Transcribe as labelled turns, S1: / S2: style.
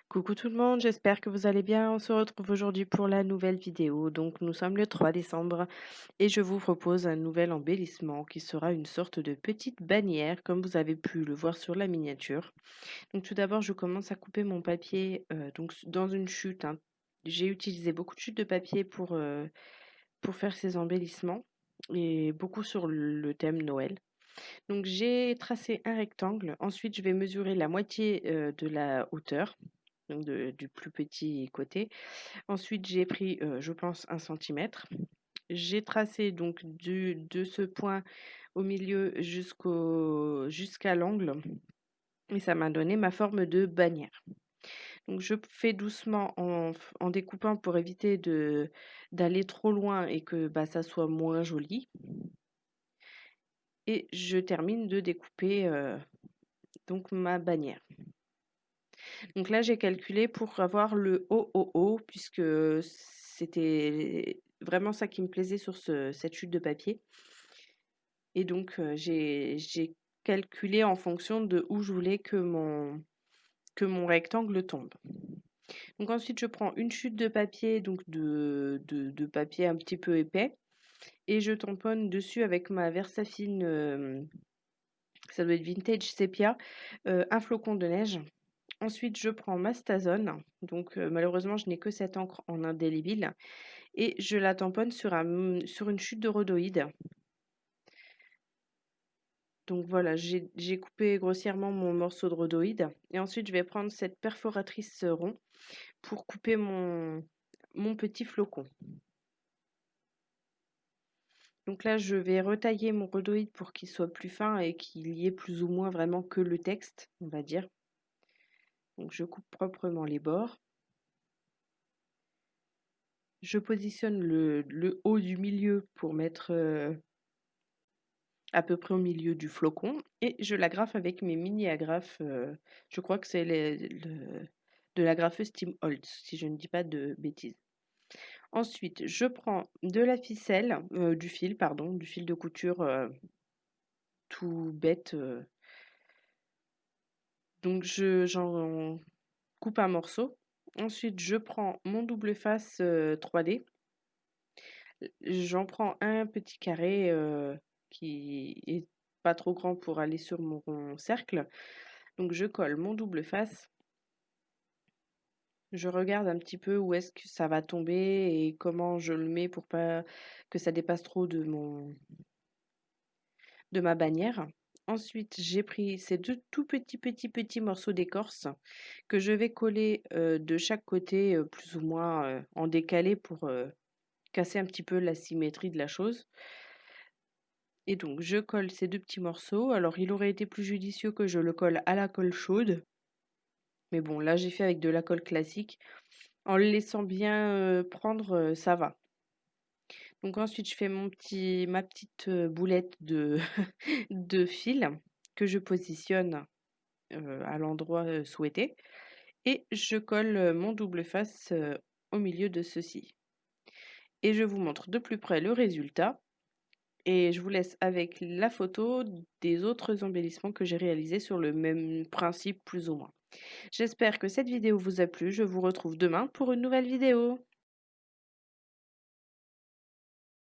S1: Coucou tout le monde, j'espère que vous allez bien. On se retrouve aujourd'hui pour la nouvelle vidéo. Donc nous sommes le 3 décembre et je vous propose un nouvel embellissement qui sera une sorte de petite bannière comme vous avez pu le voir sur la miniature. Donc tout d'abord je commence à couper mon papier dans une chute, hein. J'ai utilisé beaucoup de chutes de papier pour faire ces embellissements et beaucoup sur le thème Noël. Donc j'ai tracé un rectangle. Ensuite je vais mesurer la moitié de la hauteur donc du plus petit côté. Ensuite, j'ai pris, je pense 1 centimètre. J'ai tracé donc de ce point au milieu jusqu'à l'angle et ça m'a donné ma forme de bannière. Donc je fais doucement en découpant pour éviter d'aller trop loin et que, bah, ça soit moins joli et je termine de découper, donc ma bannière. Donc là, j'ai calculé pour avoir le haut puisque c'était vraiment ça qui me plaisait sur cette chute de papier. Et donc, j'ai calculé en fonction de où je voulais que mon rectangle tombe. Donc ensuite, je prends une chute de papier, donc de papier un petit peu épais, et je tamponne dessus avec ma Versafine, ça doit être vintage sépia, un flocon de neige. Ensuite, je prends ma Stazone, donc malheureusement, je n'ai que cette encre en indélébile et je la tamponne sur une chute de rhodoïde. Donc voilà, j'ai coupé grossièrement mon morceau de rhodoïde et ensuite je vais prendre cette perforatrice rond pour couper mon petit flocon. Donc là, je vais retailler mon rhodoïde pour qu'il soit plus fin et qu'il y ait plus ou moins vraiment que le texte, on va dire. Donc je coupe proprement les bords. Je positionne le haut du milieu pour mettre à peu près au milieu du flocon et je l'agrafe avec mes mini agrafes. Je crois que c'est de l'agrafeuse Tim Holtz, si je ne dis pas de bêtises. Ensuite, je prends de la ficelle, du fil, pardon, du fil de couture tout bête. Donc, j'en coupe un morceau. Ensuite, je prends mon double face 3D. J'en prends un petit carré qui est pas trop grand pour aller sur mon rond cercle. Donc je colle mon double face. Je regarde un petit peu où est-ce que ça va tomber et comment je le mets pour pas que ça dépasse trop de ma bannière. Ensuite, j'ai pris ces deux tout petits morceaux d'écorce que je vais coller de chaque côté, plus ou moins en décalé pour casser un petit peu la symétrie de la chose. Et donc, je colle ces deux petits morceaux. Alors, il aurait été plus judicieux que je le colle à la colle chaude. Mais bon, là, j'ai fait avec de la colle classique. En le laissant bien prendre, ça va. Donc ensuite, je fais ma petite boulette de fil que je positionne à l'endroit souhaité. Et je colle mon double face au milieu de ceci. Et je vous montre de plus près le résultat. Et je vous laisse avec la photo des autres embellissements que j'ai réalisés sur le même principe plus ou moins. J'espère que cette vidéo vous a plu. Je vous retrouve demain pour une nouvelle vidéo.